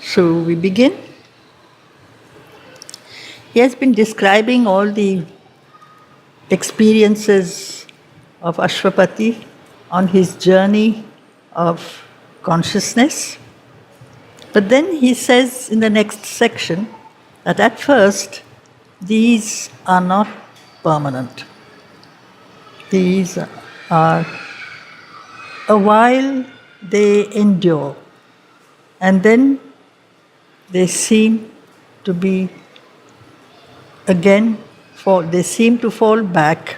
So we begin. He has been describing all the experiences of Ashwapati on his journey of consciousness. But then he says in the next section that at first these are not permanent. These are a while they endure, and then they seem to be again they seem to fall back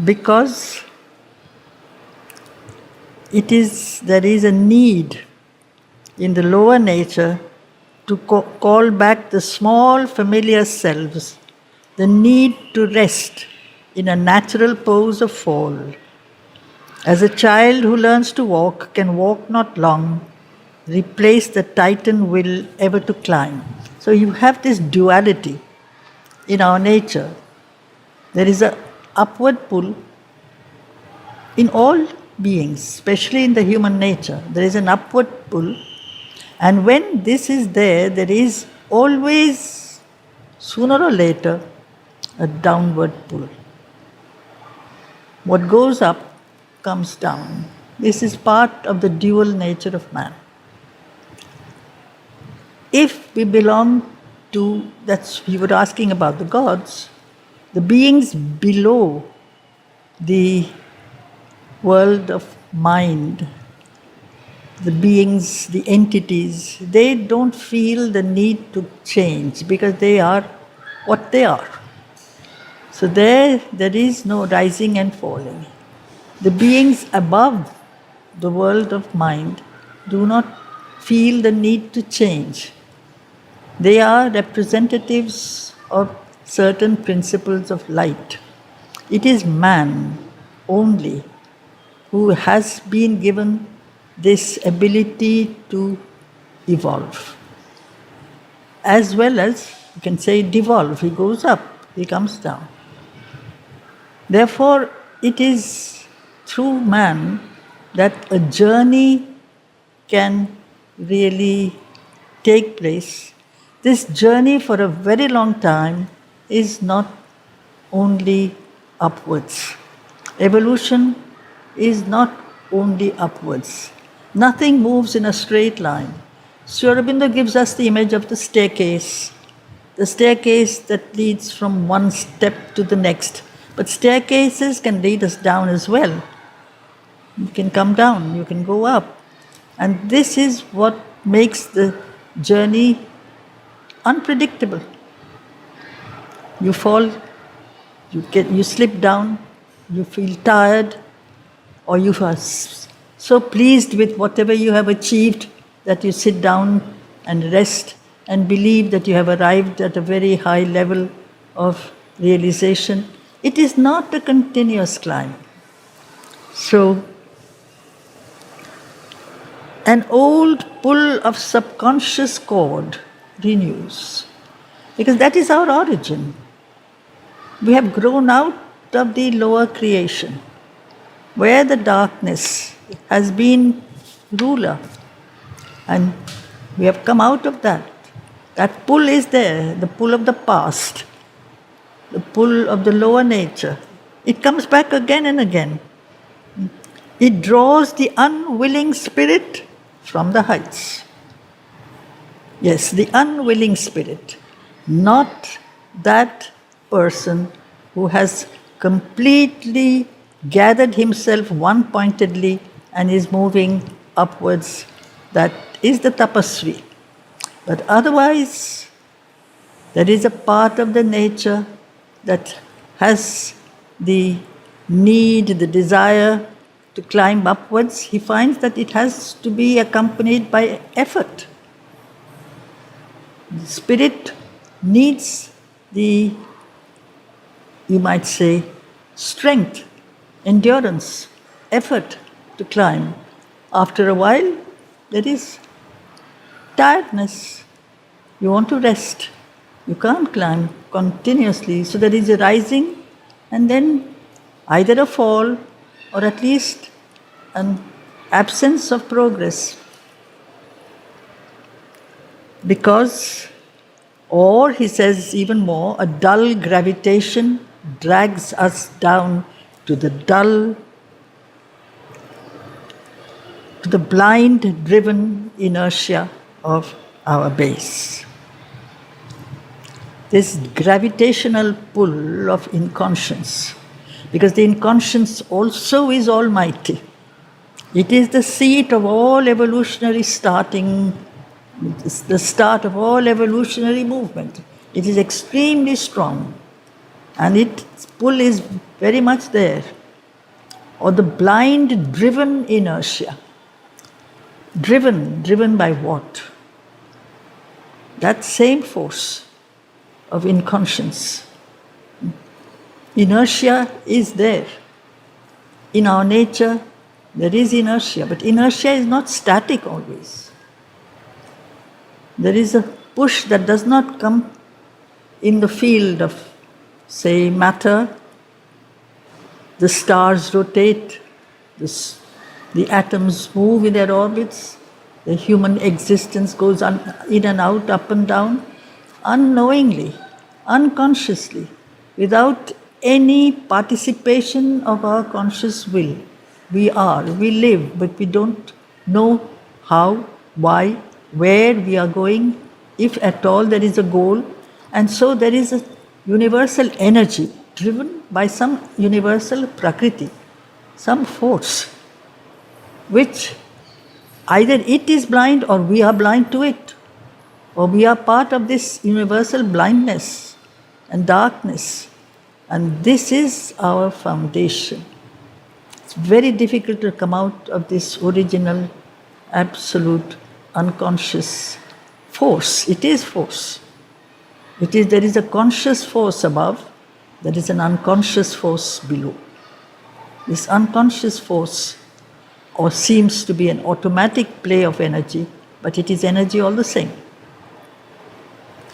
because there is a need in the lower nature to call back the small familiar selves, the need to rest in a natural pose of fall. As a child who learns to walk can walk not long, replace the titan will ever to climb. So you have this duality in our nature. There is an upward pull in all beings, especially in the human nature. There is an upward pull, and when this is there is always, sooner or later, a downward pull. What goes up comes down. This is part of the dual nature of man. If we belong to, you were asking about the gods, the beings below the world of mind, the beings, the entities, they don't feel the need to change because they are what they are. So there is no rising and falling. The beings above the world of mind do not feel the need to change. They are representatives of certain principles of light. It is man only who has been given this ability to evolve. As well as, you can say, devolve. He goes up, he comes down. Therefore, it is through man that a journey can really take place. This journey for a very long time is not only upwards. Evolution is not only upwards. Nothing moves in a straight line. Sri Aurobindo gives us the image of the staircase that leads from one step to the next. But staircases can lead us down as well. You can come down, you can go up. And this is what makes the journey unpredictable. You fall, you slip down, you feel tired, or you are so pleased with whatever you have achieved that you sit down and rest and believe that you have arrived at a very high level of realization. It is not a continuous climb. So, an old pull of subconscious cord renews, because that is our origin. We have grown out of the lower creation, where the darkness has been ruler, and we have come out of that. That pull is there, the pull of the past, the pull of the lower nature. It comes back again and again. It draws the unwilling spirit from the heights. Yes, the unwilling spirit, not that person who has completely gathered himself one-pointedly and is moving upwards. That is the tapasvi. But otherwise, there is a part of the nature that has the need, the desire to climb upwards. He finds that it has to be accompanied by effort. The spirit needs the, you might say, strength, endurance, effort to climb. After a while, there is tiredness. You want to rest. You can't climb continuously. So there is a rising and then either a fall or at least an absence of progress. Because, or he says even more, a dull gravitation drags us down to the blind driven inertia of our base. This gravitational pull of inconscience, because the inconscience also is almighty. It is the seat of all evolutionary starting, it's the start of all evolutionary movement. It is extremely strong, and its pull is very much there. Or the blind driven inertia. Driven by what? That same force of inconscience. Inertia is there. In our nature, there is inertia, but inertia is not static always. There is a push that does not come in the field of, say, matter. The stars rotate, the atoms move in their orbits, the human existence goes in and out, up and down, unknowingly, unconsciously, without any participation of our conscious will. We live, but we don't know how, why, where we are going, if at all there is a goal. And so there is a universal energy driven by some universal prakriti, some force, which either it is blind or we are blind to it, or we are part of this universal blindness and darkness. And this is our foundation. It's very difficult to come out of this original, absolute, unconscious force. It is force. There is a conscious force above, there is an unconscious force below. This unconscious force, or seems to be an automatic play of energy, but it is energy all the same.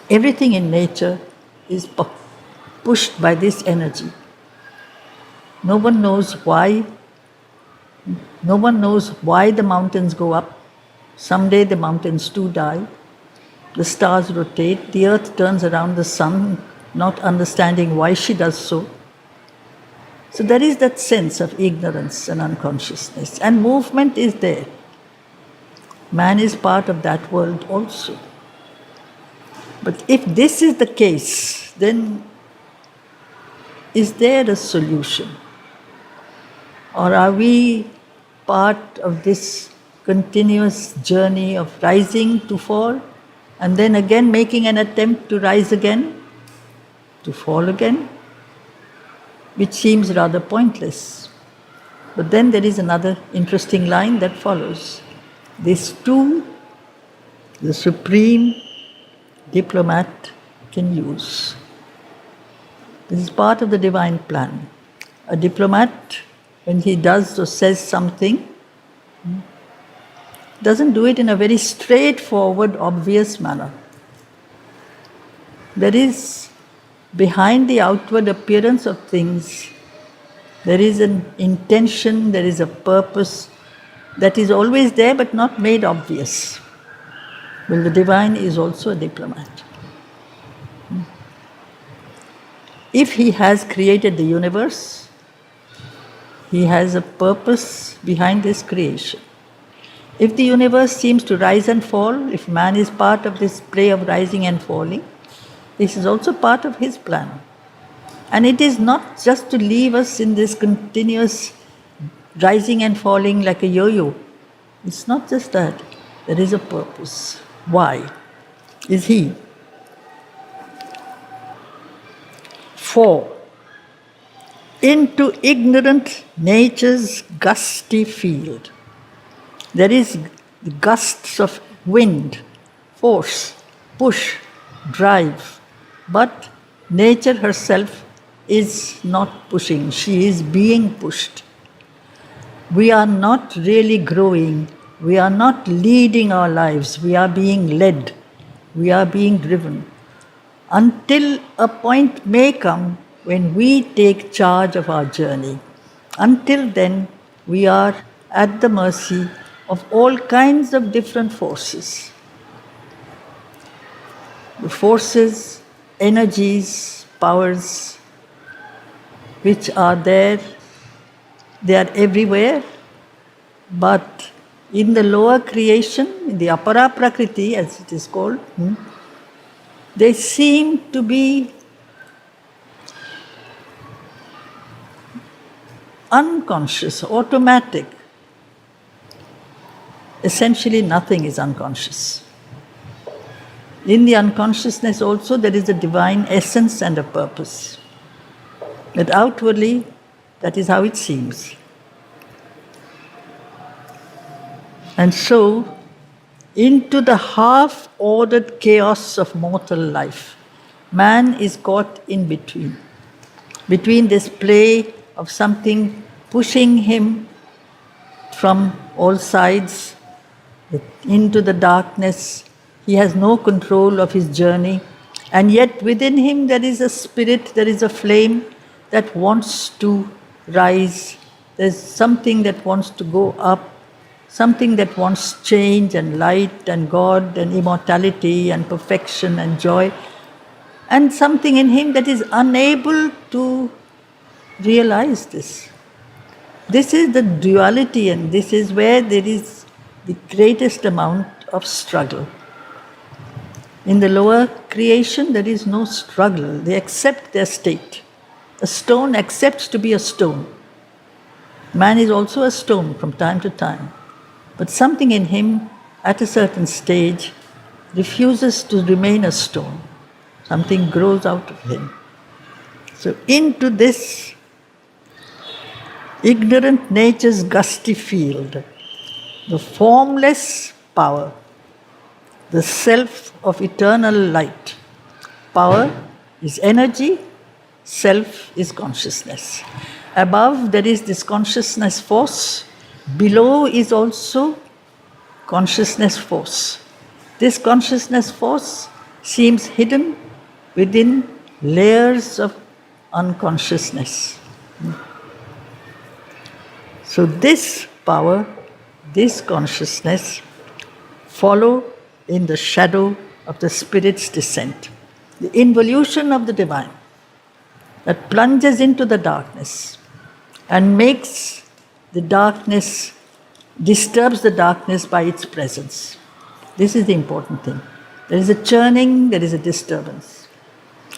Everything in nature is pushed by this energy. No one knows why. No one knows why the mountains go up. Someday the mountains too die. The stars rotate. The earth turns around the sun, not understanding why she does so. So there is that sense of ignorance and unconsciousness. And movement is there. Man is part of that world also. But if this is the case, then is there a solution? Or are we part of this continuous journey of rising to fall, and then again making an attempt to rise again, to fall again, which seems rather pointless. But then there is another interesting line that follows. This too, the supreme diplomat can use. This is part of the divine plan. A diplomat, when he does or says something, doesn't do it in a very straightforward, obvious manner. There is, behind the outward appearance of things, there is an intention, there is a purpose that is always there but not made obvious. Well, the divine is also a diplomat. If he has created the universe, he has a purpose behind this creation. If the universe seems to rise and fall, if man is part of this play of rising and falling, this is also part of his plan. And it is not just to leave us in this continuous rising and falling like a yo-yo. It's not just that. There is a purpose. Why is he? For into ignorant nature's gusty field, there is gusts of wind, force, push, drive. But nature herself is not pushing, she is being pushed. We are not really growing, we are not leading our lives, we are being led, we are being driven. Until a point may come when we take charge of our journey. Until then, we are at the mercy of all kinds of different forces. the forces, energies, powers which are there, they are everywhere, but in the lower creation, in the apara prakriti as it is called, they seem to be unconscious, automatic. Essentially, nothing is unconscious. In the unconsciousness also, there is a divine essence and a purpose. But outwardly, that is how it seems. And so, into the half-ordered chaos of mortal life, man is caught in between this play of something pushing him from all sides into the darkness. He has no control of his journey, and yet within him there is a spirit, there is a flame that wants to rise. There's something that wants to go up, something that wants change and light and God and immortality and perfection and joy, and something in him that is unable to realize this. This is the duality, and this is where there is the greatest amount of struggle. In the lower creation, there is no struggle. They accept their state. A stone accepts to be a stone. Man is also a stone from time to time. But something in him, at a certain stage, refuses to remain a stone. Something grows out of him. So into this ignorant nature's gusty field, the formless power, the self of eternal light. Power is energy, self is consciousness. Above there is this consciousness force, below is also consciousness force. This consciousness force seems hidden within layers of unconsciousness. So this power, this consciousness, follow in the shadow of the Spirit's descent, the involution of the divine that plunges into the darkness and makes the darkness, disturbs the darkness by its presence. This is the important thing. There is a churning, there is a disturbance.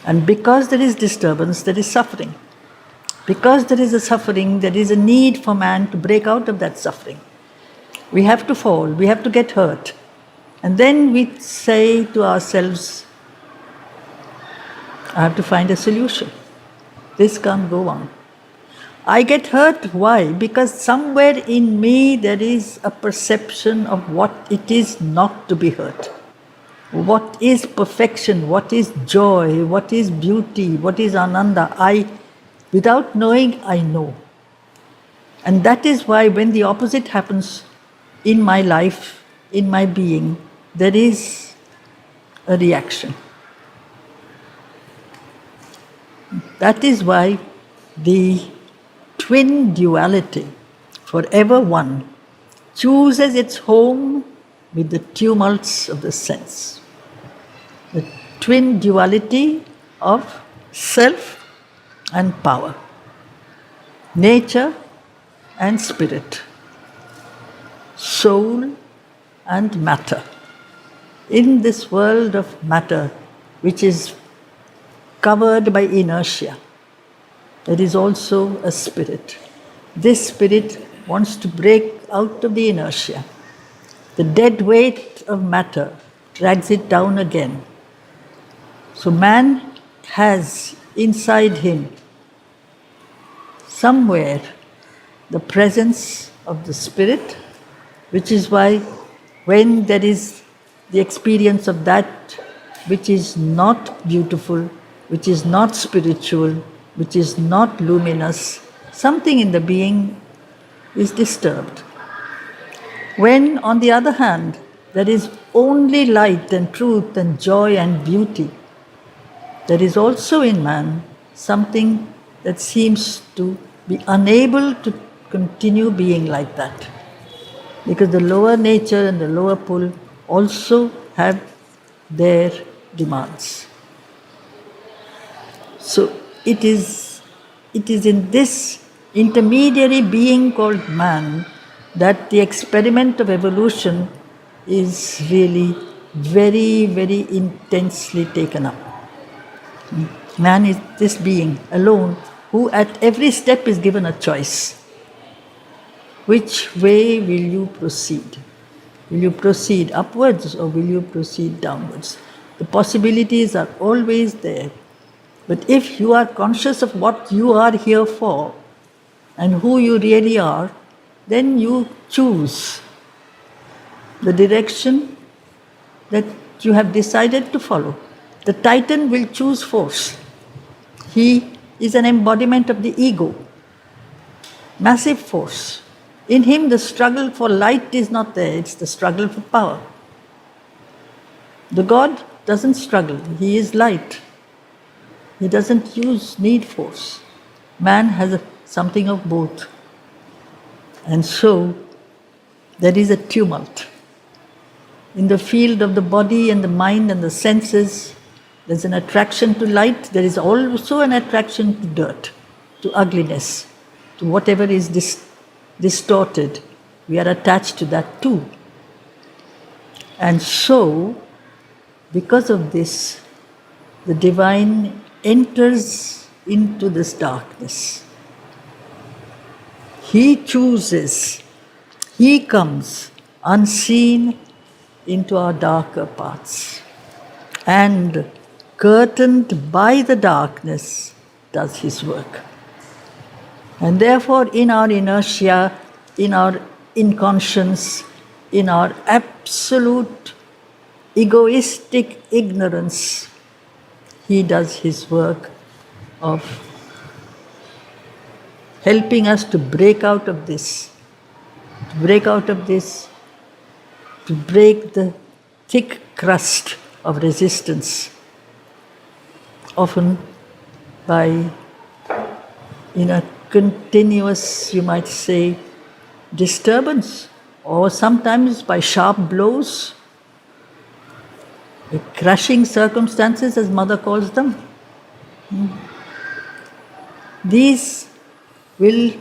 And because there is disturbance, there is suffering. Because there is a suffering, there is a need for man to break out of that suffering. We have to fall, we have to get hurt. And then we say to ourselves, I have to find a solution. This can't go on. I get hurt, why? Because somewhere in me there is a perception of what it is not to be hurt. What is perfection, what is joy, what is beauty, what is ananda. Without knowing, I know. And that is why when the opposite happens in my life, in my being, there is a reaction. That is why the twin duality, forever one, chooses its home with the tumults of the sense. The twin duality of self and power, nature and spirit, soul and matter. In this world of matter, which is covered by inertia, there is also a spirit. This spirit wants to break out of the inertia. The dead weight of matter drags it down again. So man has inside him somewhere the presence of the spirit, which is why when there is the experience of that which is not beautiful, which is not spiritual, which is not luminous, something in the being is disturbed. When, on the other hand, there is only light and truth and joy and beauty, there is also in man something that seems to be unable to continue being like that. Because the lower nature and the lower pull also have their demands. So it is in this intermediary being called man that the experiment of evolution is really very, very intensely taken up. Man is this being alone who at every step is given a choice. Which way will you proceed? Will you proceed upwards or will you proceed downwards? The possibilities are always there. But if you are conscious of what you are here for and who you really are, then you choose the direction that you have decided to follow. The Titan will choose force. He is an embodiment of the ego, massive force. In him, the struggle for light is not there, it's the struggle for power. The God doesn't struggle, he is light. He doesn't need force. Man has something of both. And so, there is a tumult. In the field of the body and the mind and the senses, there's an attraction to light, there is also an attraction to dirt, to ugliness, to whatever is distorted. We are attached to that too. And so, because of this, the divine enters into this darkness. He chooses, he comes unseen into our darker paths. And curtained by the darkness, does his work. And therefore, in our inertia, in our inconscience, in our absolute egoistic ignorance, he does his work of helping us to break out of this, to break the thick crust of resistance, often in a continuous, you might say, disturbance, or sometimes by sharp blows, by crushing circumstances, as Mother calls them. These will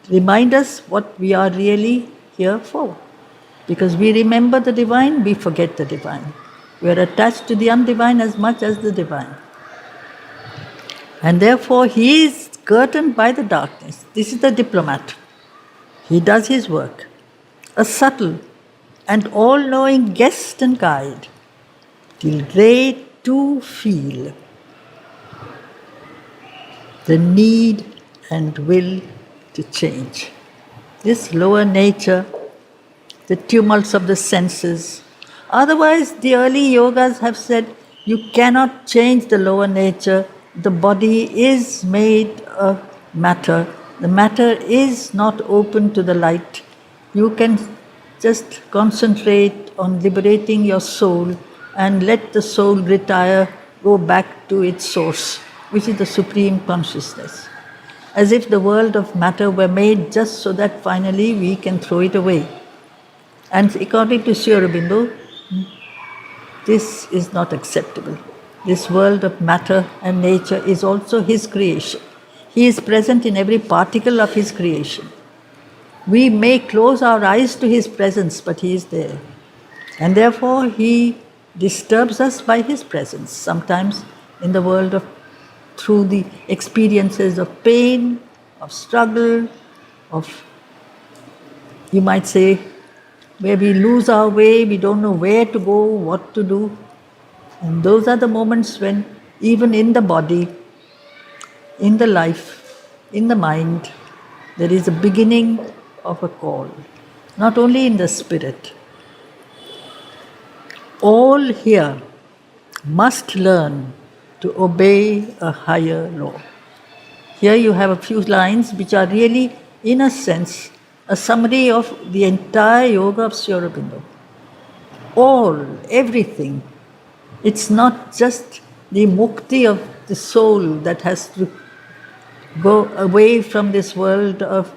remind us what we are really here for. Because we remember the divine, we forget the divine. We are attached to the undivine as much as the divine. And therefore, he is curtained by the darkness. This is the diplomat. He does his work. A subtle and all-knowing guest and guide, till they too feel the need and will to change. This lower nature, the tumults of the senses. Otherwise, the early yogas have said, you cannot change the lower nature. The body is made of matter. The matter is not open to the light. You can just concentrate on liberating your soul and let the soul retire, go back to its source, which is the supreme consciousness. As if the world of matter were made just so that finally we can throw it away. And according to Sri Aurobindo, this is not acceptable. This world of matter and nature is also his creation. He is present in every particle of his creation. We may close our eyes to his presence, but he is there. And therefore he disturbs us by his presence, sometimes in the world of, through the experiences of pain, of struggle, of, you might say, where we lose our way, we don't know where to go, what to do. And those are the moments when, even in the body, in the life, in the mind, there is a beginning of a call, not only in the spirit. All here must learn to obey a higher law. Here you have a few lines which are really, in a sense, a summary of the entire yoga of Sri Aurobindo. All, everything. It's not just the mukti of the soul that has to go away from this world of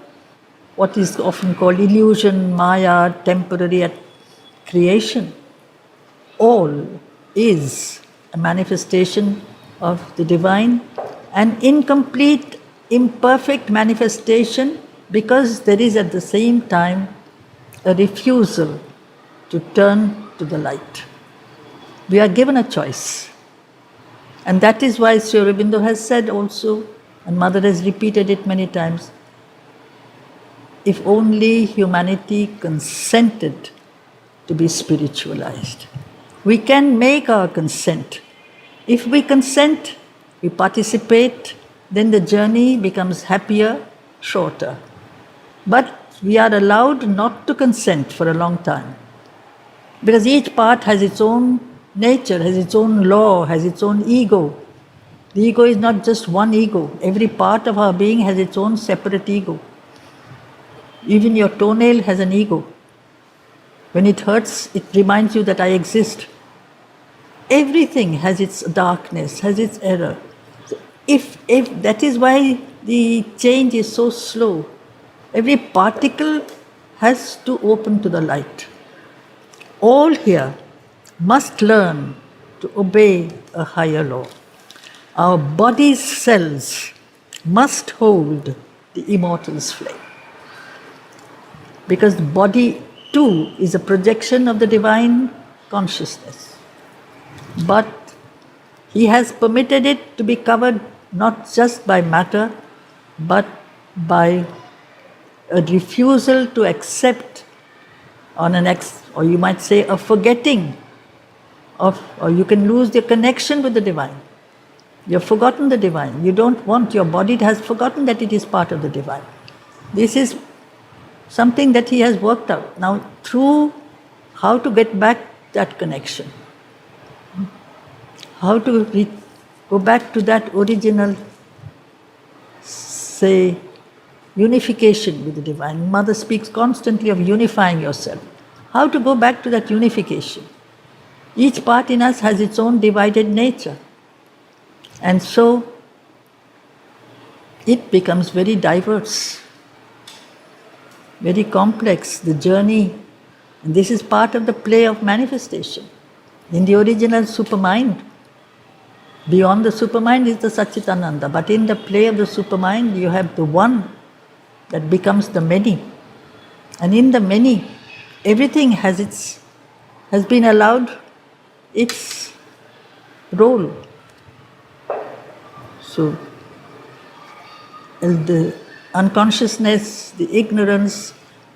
what is often called illusion, maya, temporary creation. All is a manifestation of the divine, an incomplete, imperfect manifestation because there is at the same time a refusal to turn to the light. We are given a choice. And that is why Sri Aurobindo has said also, and Mother has repeated it many times, if only humanity consented to be spiritualized. We can make our consent. If we consent, we participate, then the journey becomes happier, shorter. But we are allowed not to consent for a long time. Because each part has its own nature, has its own law, has its own ego. The ego is not just one ego. Every part of our being has its own separate ego. Even your toenail has an ego. When it hurts, it reminds you that I exist. Everything has its darkness, has its error. So if that is why the change is so slow. Every particle has to open to the light. All here must learn to obey a higher law. Our body's cells must hold the immortal's flame. Because the body too is a projection of the divine consciousness. But he has permitted it to be covered not just by matter, but by a refusal to accept on or you might say a forgetting of, or you can lose the connection with the divine. You have forgotten the divine. You don't want, your body has forgotten that it is part of the divine. This is something that he has worked out. Now, through how to get back that connection, how to go back to that original, say, unification with the divine. Mother speaks constantly of unifying yourself. How to go back to that unification? Each part in us has its own divided nature. And so, it becomes very diverse, very complex, the journey. And this is part of the play of manifestation. In the original supermind, beyond the supermind is the Satchitananda. But in the play of the supermind, you have the one that becomes the many. And in the many, everything has been allowed its role. So, the unconsciousness, the ignorance,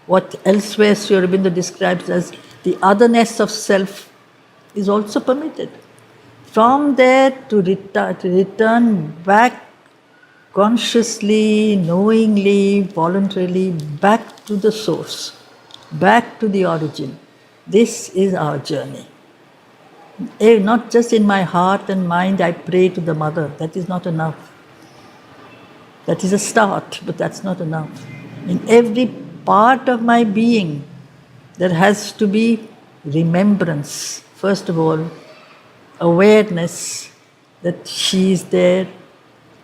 what elsewhere Sri Aurobindo describes as the otherness of self, is also permitted. From there to return back consciously, knowingly, voluntarily, back to the source, back to the origin. This is our journey. Not just in my heart and mind I pray to the Mother, that is not enough. That is a start, but that's not enough. In every part of my being, there has to be remembrance. First of all, awareness that she is there,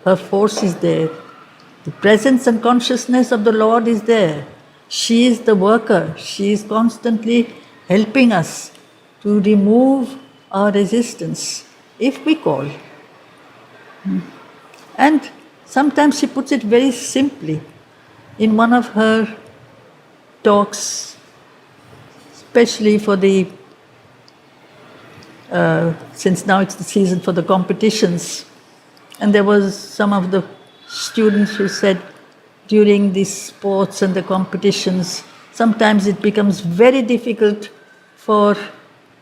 her force is there, the presence and consciousness of the Lord is there. She is the worker, she is constantly helping us to remove our resistance, if we call. And sometimes she puts it very simply. In one of her talks, especially for the, since now it's the season for the competitions, and there was some of the students who said during the sports and the competitions, sometimes it becomes very difficult for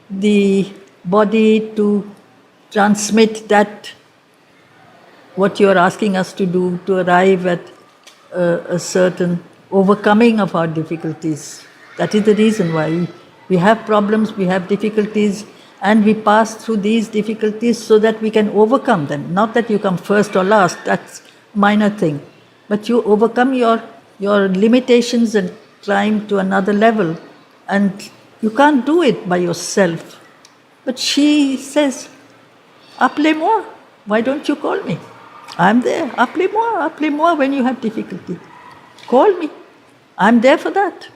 the body to transmit that, what you are asking us to do, to arrive at a certain overcoming of our difficulties. That is the reason why we have problems, we have difficulties, and we pass through these difficulties so that we can overcome them. Not that you come first or last, that's a minor thing. But you overcome your limitations and climb to another level. And you can't do it by yourself. But she says, appelez-moi, why don't you call me? I'm there, appelez-moi when you have difficulty. Call me, I'm there for that.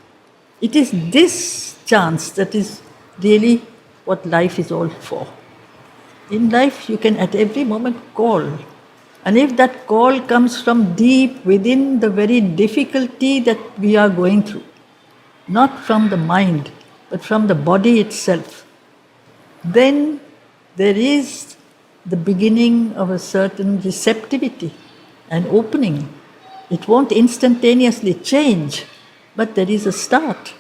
It is this chance that is really what life is all for. In life, you can at every moment call. And if that call comes from deep within the very difficulty that we are going through, not from the mind, but from the body itself, then there is the beginning of a certain receptivity and opening. It won't instantaneously change, but there is a start.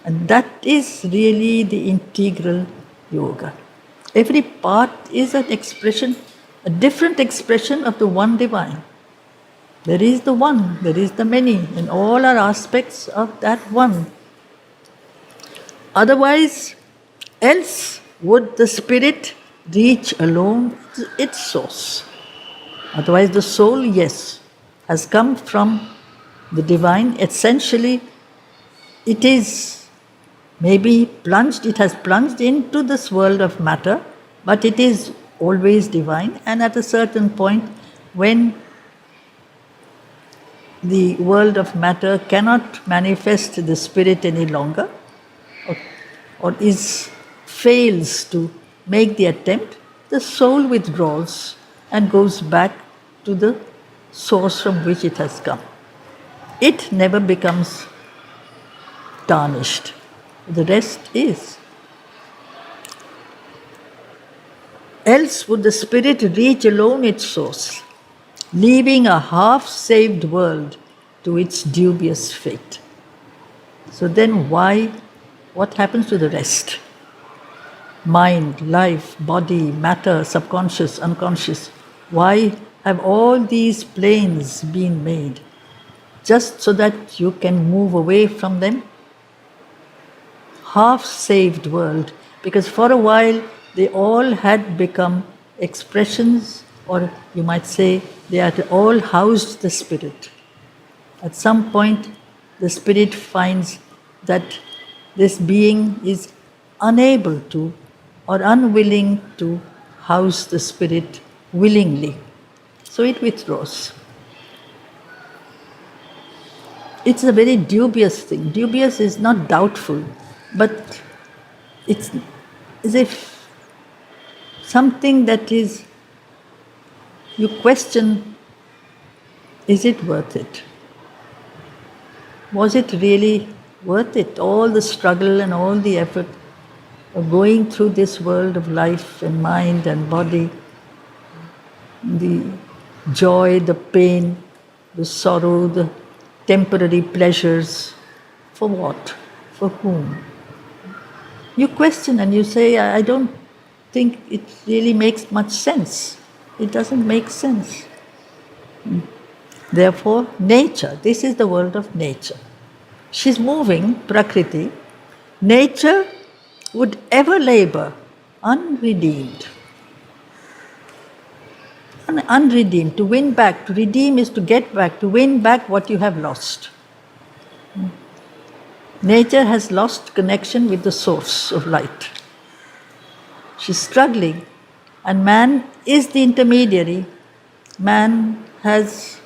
And that is really the integral yoga. Every part is an expression, a different expression of the one divine. There is the one, there is the many, and all are aspects of that one. Otherwise, else would the spirit reach alone its source. Otherwise, the soul, yes, has come from the divine. Essentially, it is maybe plunged, it has plunged into this world of matter, but it is always divine. And at a certain point, when the world of matter cannot manifest the spirit any longer, or fails to make the attempt, the soul withdraws and goes back to the source from which it has come. It never becomes tarnished. The rest is. Else would the spirit reach alone its source, leaving a half-saved world to its dubious fate. So then what happens to the rest? Mind, life, body, matter, subconscious, unconscious. Why have all these planes been made? Just so that you can move away from them? Half-saved world, because for a while they all had become expressions, or you might say they had all housed the spirit. At some point, the spirit finds that this being is unable to or unwilling to house the spirit willingly. So it withdraws. It's a very dubious thing. Dubious is not doubtful, but it's as if something that is, you question, is it worth it? Was it really worth it? All the struggle and all the effort of going through this world of life and mind and body, the joy, the pain, the sorrow, the temporary pleasures, for what? For whom? You question and you say, I don't think it really makes much sense. It doesn't make sense. Therefore, nature, this is the world of nature. She's moving, Prakriti. Nature would ever labor unredeemed. Unredeemed, to win back. To redeem is to get back, to win back what you have lost. Nature has lost connection with the source of light. She's struggling, and man is the intermediary. Man has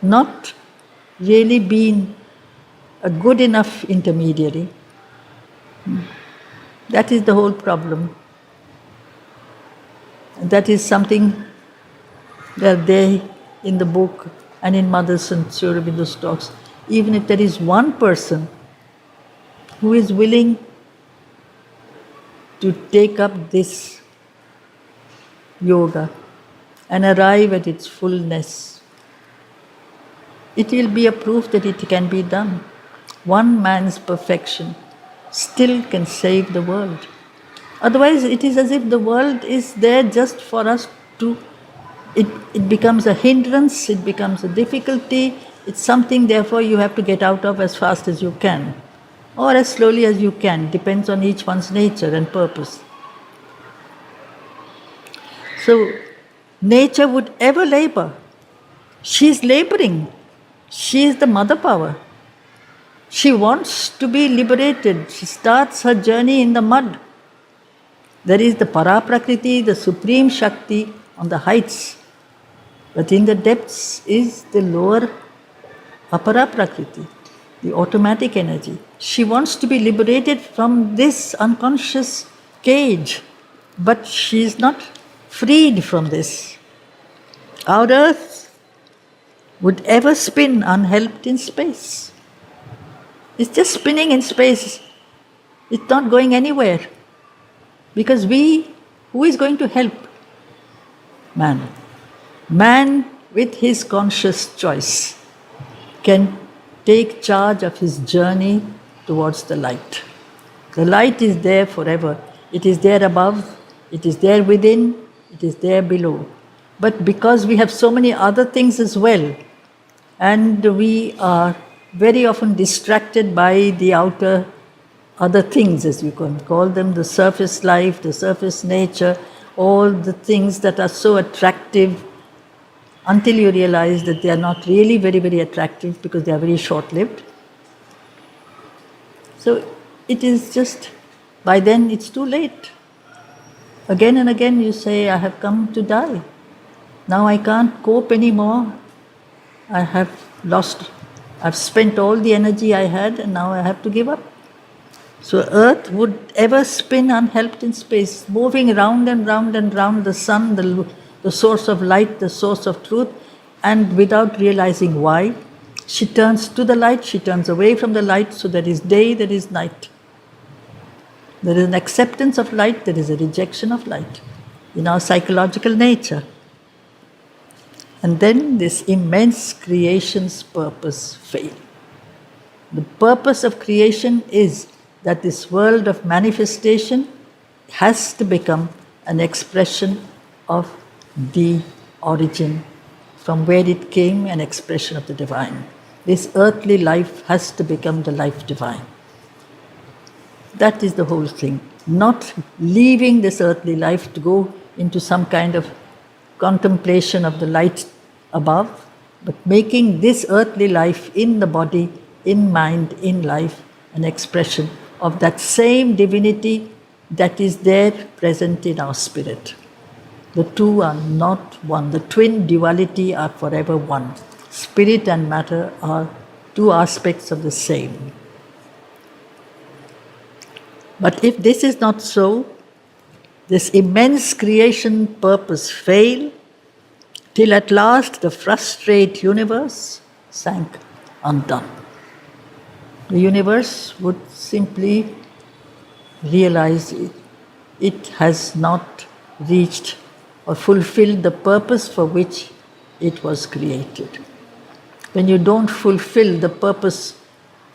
not really been a good enough intermediary. That is the whole problem. That is something that they, in the book and in Mother's and Sri Aurobindo's talks, even if there is one person who is willing to take up this yoga and arrive at its fullness, it will be a proof that it can be done. One man's perfection still can save the world. Otherwise, it is as if the world is there just for us to, it becomes a hindrance, it becomes a difficulty, it's something therefore you have to get out of as fast as you can, or as slowly as you can, depends on each one's nature and purpose. So, nature would ever labor. She is laboring. She is the mother power. She wants to be liberated. She starts her journey in the mud. There is the Paraprakriti, the Supreme Shakti on the heights. But in the depths is the lower Aparaprakriti, the automatic energy. She wants to be liberated from this unconscious cage But she is not freed from this. Our earth would ever spin unhelped in space. It's just spinning in space. It's not going anywhere. Because who is going to help? Man. Man, with his conscious choice, can take charge of his journey towards the light. The light is there forever. It is there above, it is there within, it is there below. But because we have so many other things as well, and we are very often distracted by the outer other things, as you can call them, the surface life, the surface nature, all the things that are so attractive until you realize that they are not really very, very attractive because they are very short-lived. So it is just, by then it's too late. Again and again you say, I have come to die. Now I can't cope anymore. I've spent all the energy I had and now I have to give up. So earth would ever spin unhelped in space, moving round and round and round the sun, the source of light, the source of truth, and without realizing why, she turns to the light, she turns away from the light, so there is day, there is night. There is an acceptance of light, there is a rejection of light in our psychological nature. And then this immense creation's purpose fails. The purpose of creation is that this world of manifestation has to become an expression of the origin, from where it came, an expression of the divine. This earthly life has to become the life divine. That is the whole thing. Not leaving this earthly life to go into some kind of contemplation of the light above, but making this earthly life in the body, in mind, in life, an expression of that same divinity that is there present in our spirit. The two are not one. The twin duality are forever one. Spirit and matter are two aspects of the same. But if this is not so, this immense creation purpose failed, till at last the frustrate universe sank undone. The universe would simply realize it has not reached or fulfilled the purpose for which it was created. When you don't fulfill the purpose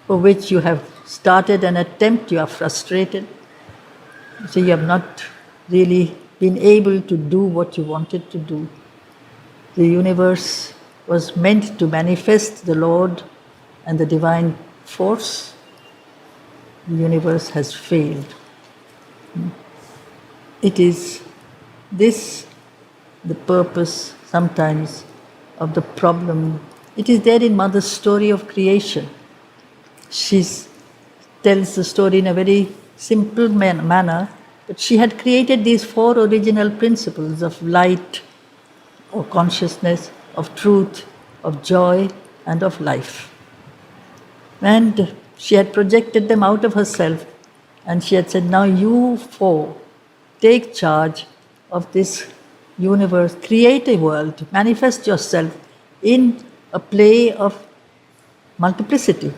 for which you have started an attempt, you are frustrated. So you have not really been able to do what you wanted to do. The universe was meant to manifest the Lord and the divine force. The universe has failed. It is this the purpose sometimes of the problem. It is there in Mother's story of creation. She tells the story in a very simple manner, but she had created these four original principles of light, of consciousness, of truth, of joy, and of life. And she had projected them out of herself, and she had said, now you four take charge of this universe, create a world, manifest yourself in a play of multiplicity.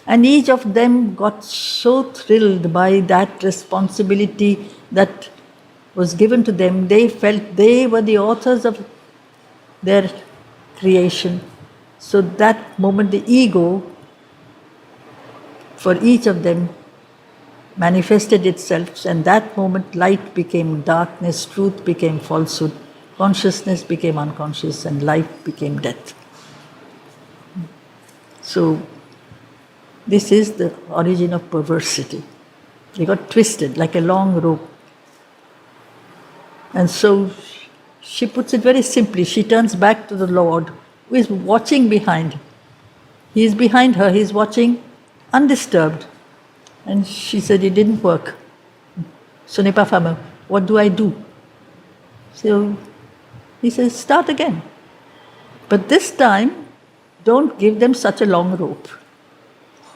And each of them got so thrilled by that responsibility that was given to them. They felt they were the authors of their creation. So that moment the ego for each of them manifested itself, and that moment light became darkness, truth became falsehood, consciousness became unconscious, and life became death. So this is the origin of perversity. They got twisted like a long rope. And so she puts it very simply. She turns back to the Lord, who is watching behind. He is behind her, he is watching undisturbed. And she said, it didn't work. Ce n'est pas fameux. What do I do? So he says, start again. But this time, don't give them such a long rope.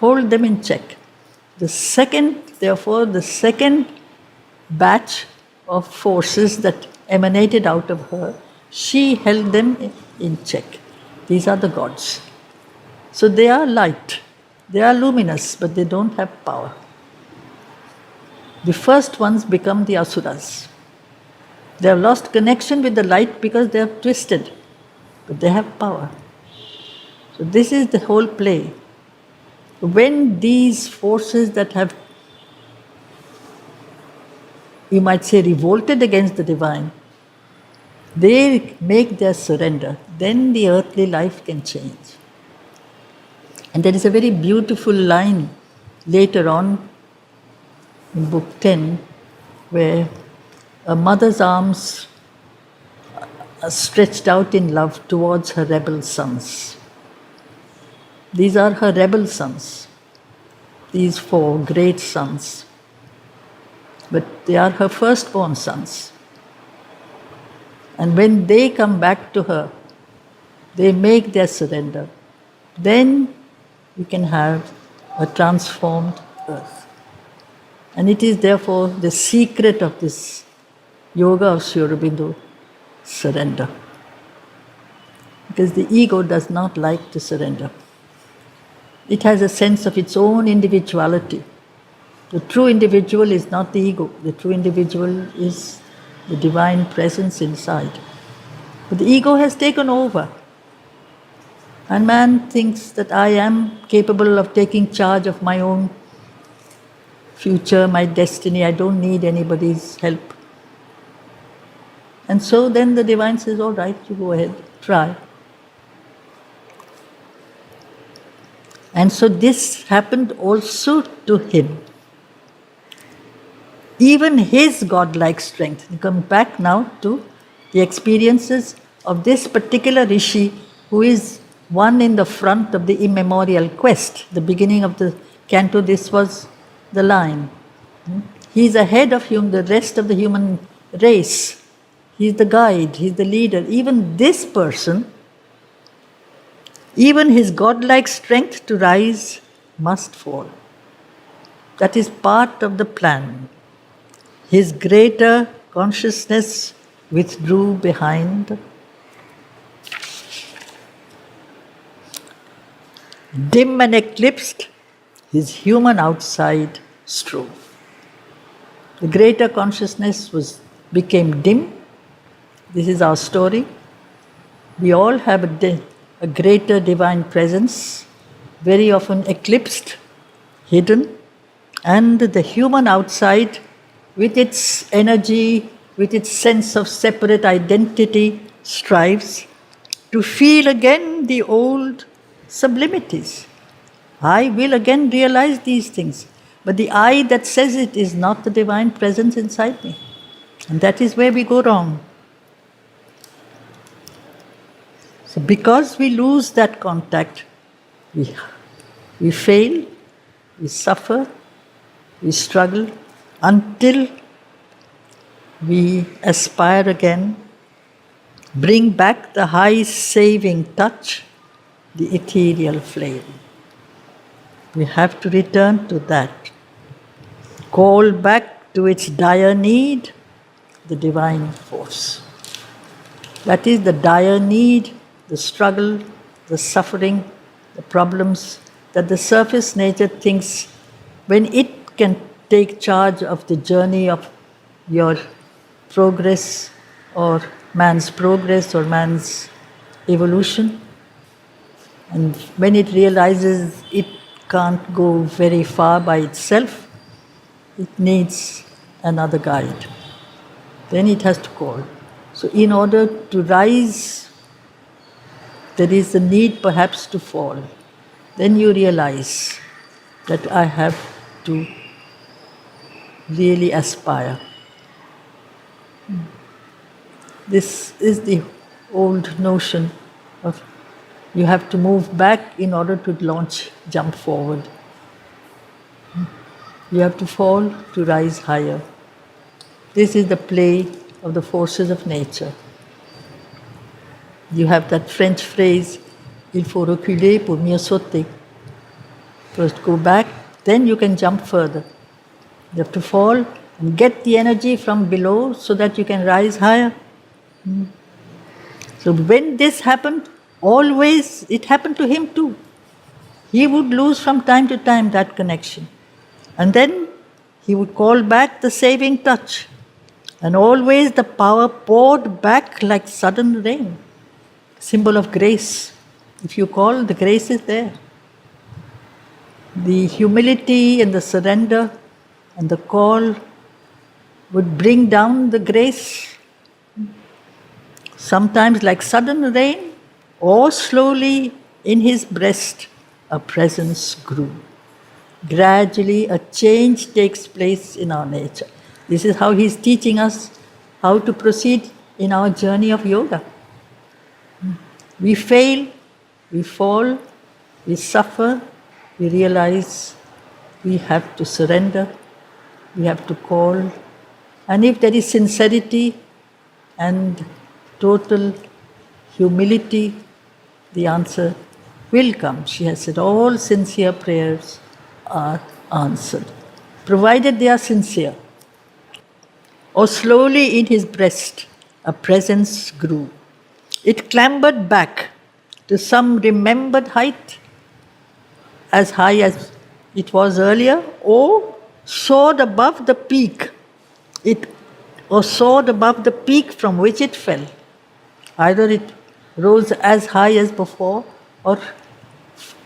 Hold them in check. The second batch of forces that emanated out of her, she held them in check. These are the gods. So they are light, they are luminous, but they don't have power. The first ones become the asuras. They have lost connection with the light because they have twisted, but they have power. So this is the whole play. When these forces that have, you might say, revolted against the divine, they make their surrender, then the earthly life can change. And there is a very beautiful line later on in Book 10 where a mother's arms are stretched out in love towards her rebel sons. These are her rebel sons, these 4 great sons. But they are her firstborn sons. And when they come back to her, they make their surrender. Then we can have a transformed earth. And it is therefore the secret of this yoga of Sri Aurobindo, surrender. Because the ego does not like to surrender. It has a sense of its own individuality. The true individual is not the ego. The true individual is the divine presence inside. But the ego has taken over. And man thinks that I am capable of taking charge of my own future, my destiny. I don't need anybody's help. And so then the divine says, all right, you go ahead, try. And so this happened also to him. Even his godlike strength. We come back now to the experiences of this particular rishi who is one in the front of the immemorial quest. The beginning of the canto, this was the line. He is ahead of the rest of the human race. He is the guide, he is the leader. Even this person, even his godlike strength to rise must fall. That is part of the plan. His greater consciousness withdrew behind. Dim and eclipsed, his human outside strove. The greater consciousness became dim. This is our story. We all have a greater divine presence, very often eclipsed, hidden, and the human outside, with its energy, with its sense of separate identity, strives to feel again the old sublimities. I will again realize these things. But the I that says it is not the divine presence inside me. And that is where we go wrong. So because we lose that contact, we fail, we suffer, we struggle, until we aspire again, bring back the high saving touch, the ethereal flame. We have to return to that. Call back to its dire need, the divine force. That is the dire need, the struggle, the suffering, the problems that the surface nature thinks when it can take charge of the journey of your progress or man's evolution. And when it realizes it can't go very far by itself, it needs another guide. Then it has to call. So in order to rise, there is a need perhaps to fall. Then you realize that I have to really aspire. This is the old notion of you have to move back in order to jump forward. You have to fall to rise higher. This is the play of the forces of nature. You have that French phrase, il faut reculer pour mieux sauter. First go back, then you can jump further. You have to fall and get the energy from below so that you can rise higher. So when this happened, always it happened to him too. He would lose from time to time that connection. And then he would call back the saving touch. And always the power poured back like sudden rain, symbol of grace. If you call, the grace is there. The humility and the surrender and the call would bring down the grace, sometimes like sudden rain, or slowly in his breast a presence grew. Gradually a change takes place in our nature. This is how he's teaching us how to proceed in our journey of yoga. We fail, we fall, we suffer, we realize we have to surrender, we have to call. And if there is sincerity and total humility, the answer will come. She has said all sincere prayers are answered, provided they are sincere. Or slowly in his breast a presence grew. It clambered back to some remembered height, as high as it was earlier, or soared above the peak. Or soared above the peak from which it fell. Either it rose as high as before, or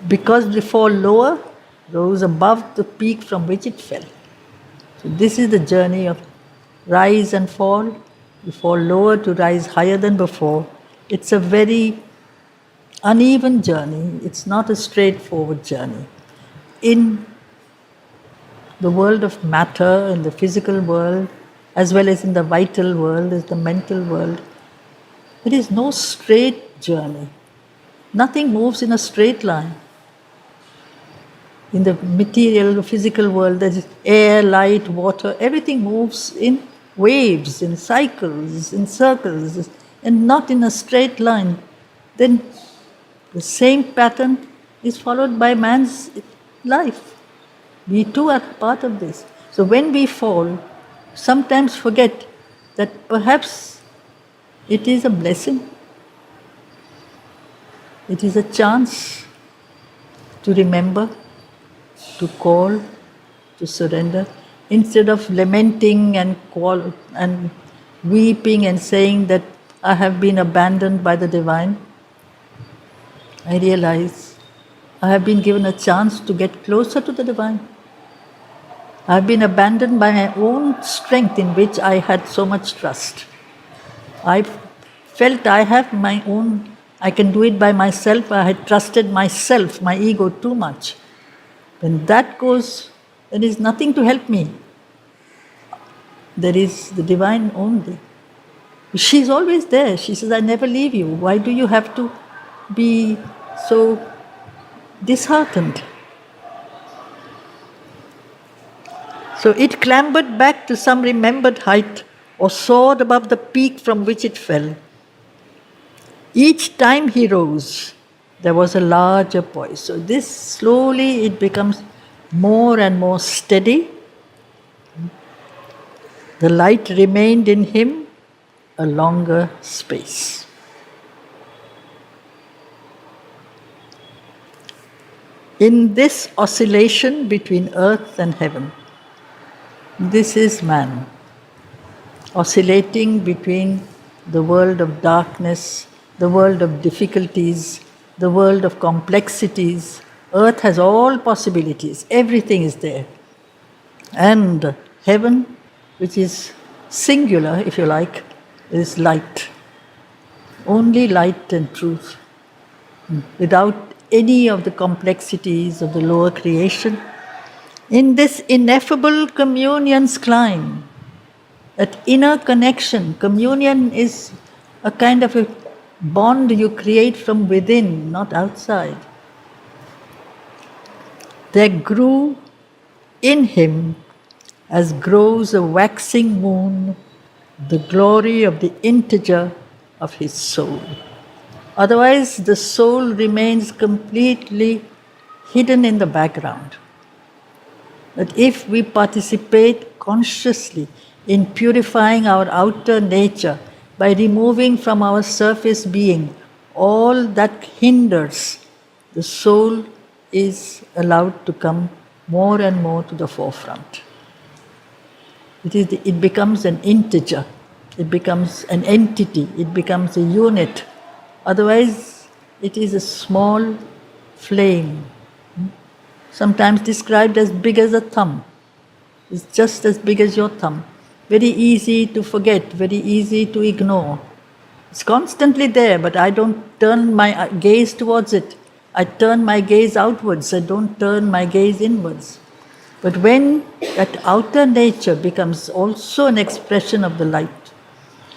because before lower, rose above the peak from which it fell. So this is the journey of rise and fall. You fall lower to rise higher than before. It's a very uneven journey. It's not a straightforward journey. In the world of matter, in the physical world, as well as in the vital world, as the mental world, there is no straight journey. Nothing moves in a straight line. In the material, physical world, there is air, light, water, everything moves in waves, in cycles, in circles, and not in a straight line. Then the same pattern is followed by man's life. We too are part of this. So when we fall, sometimes forget that perhaps it is a blessing. It is a chance to remember, to call, to surrender. Instead of lamenting and weeping and saying that I have been abandoned by the divine, I realize I have been given a chance to get closer to the divine. I have been abandoned by my own strength in which I had so much trust. I felt I have my own, I can do it by myself. I had trusted myself, my ego too much. When that goes, there is nothing to help me. There is the divine only. She's always there. She says, I never leave you. Why do you have to be so disheartened? So it clambered back to some remembered height or soared above the peak from which it fell. Each time he rose, there was a larger poise. So this slowly it becomes more and more steady. The light remained in him a longer space. In this oscillation between earth and heaven, this is man, oscillating between the world of darkness, the world of difficulties, the world of complexities. Earth has all possibilities, everything is there. And heaven, which is singular, if you like, is light. Only light and truth, without any of the complexities of the lower creation. In this ineffable communion's climb, that inner connection, communion is a kind of a bond you create from within, not outside. There grew in him, as grows a waxing moon, the glory of the integer of his soul. Otherwise, the soul remains completely hidden in the background. But if we participate consciously in purifying our outer nature by removing from our surface being all that hinders, the soul is allowed to come more and more to the forefront. It becomes an integer, it becomes an entity, it becomes a unit. Otherwise, it is a small flame, sometimes described as big as a thumb. It's just as big as your thumb. Very easy to forget, very easy to ignore. It's constantly there, but I don't turn my gaze towards it. I turn my gaze outwards, I don't turn my gaze inwards. But when that outer nature becomes also an expression of the light,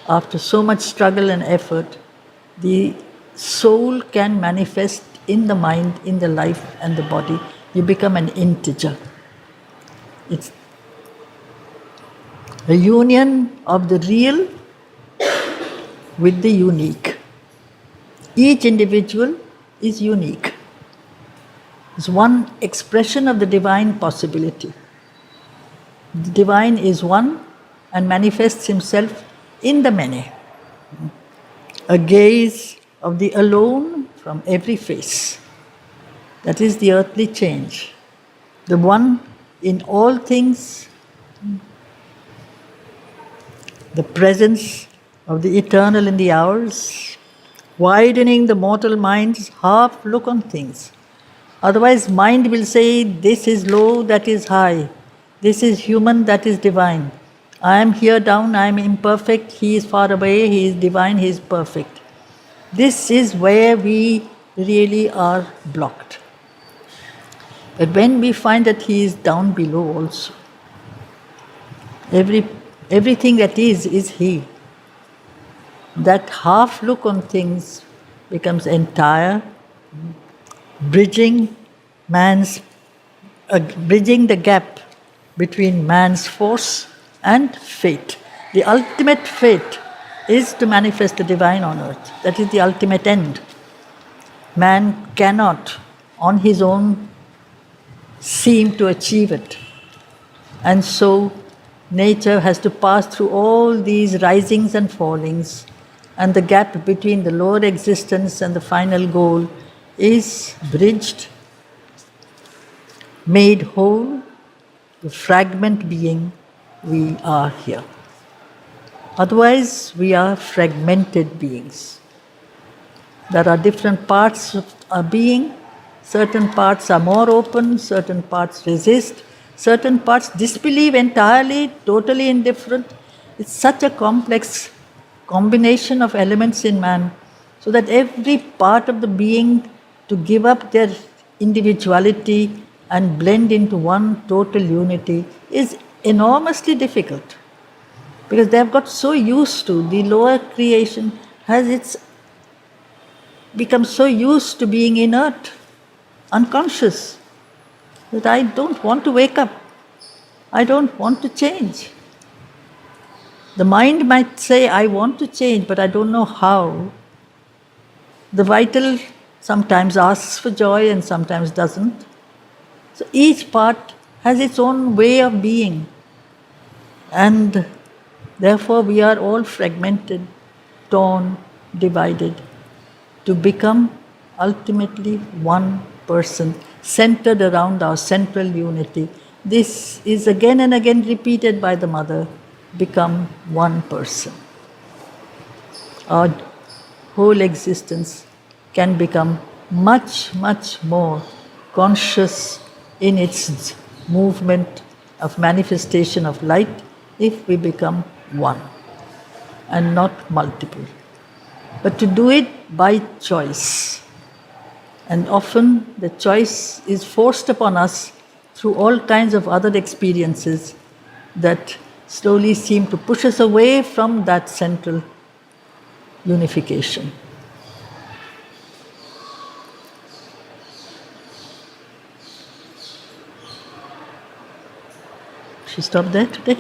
after so much struggle and effort, the soul can manifest in the mind, in the life and the body. You become an integer. It's a union of the real with the unique. Each individual is unique. It's one expression of the divine possibility. The divine is one and manifests himself in the many. A gaze of the alone from every face. That is the earthly change. The one in all things, the presence of the eternal in the hours, widening the mortal mind's half look on things. Otherwise, mind will say, this is low, that is high. This is human, that is divine. I am here down, I am imperfect, he is far away, he is divine, he is perfect. This is where we really are blocked. But when we find that he is down below also, everything that is he. That half look on things becomes entire, bridging the gap between man's force and fate. The ultimate fate is to manifest the divine on earth. That is the ultimate end. Man cannot, on his own, seem to achieve it. And so, nature has to pass through all these risings and fallings, and the gap between the lower existence and the final goal is bridged, made whole, the fragment being we are here. Otherwise, we are fragmented beings. There are different parts of our being. Certain parts are more open, certain parts resist, certain parts disbelieve entirely, totally indifferent. It's such a complex combination of elements in man, so that every part of the being to give up their individuality and blend into one total unity is enormously difficult. Because they have got so used to, the lower creation has become so used to being inert, unconscious, that I don't want to wake up. I don't want to change. The mind might say, I want to change, but I don't know how. The vital sometimes asks for joy and sometimes doesn't. So each part has its own way of being. And therefore we are all fragmented, torn, divided, to become ultimately one person, centered around our central unity. This is again and again repeated by the Mother. Become one person. Our whole existence can become much, much more conscious in its movement of manifestation of light if we become one and not multiple. But to do it by choice. And often the choice is forced upon us through all kinds of other experiences that slowly seem to push us away from that central unification. Should we stop there today?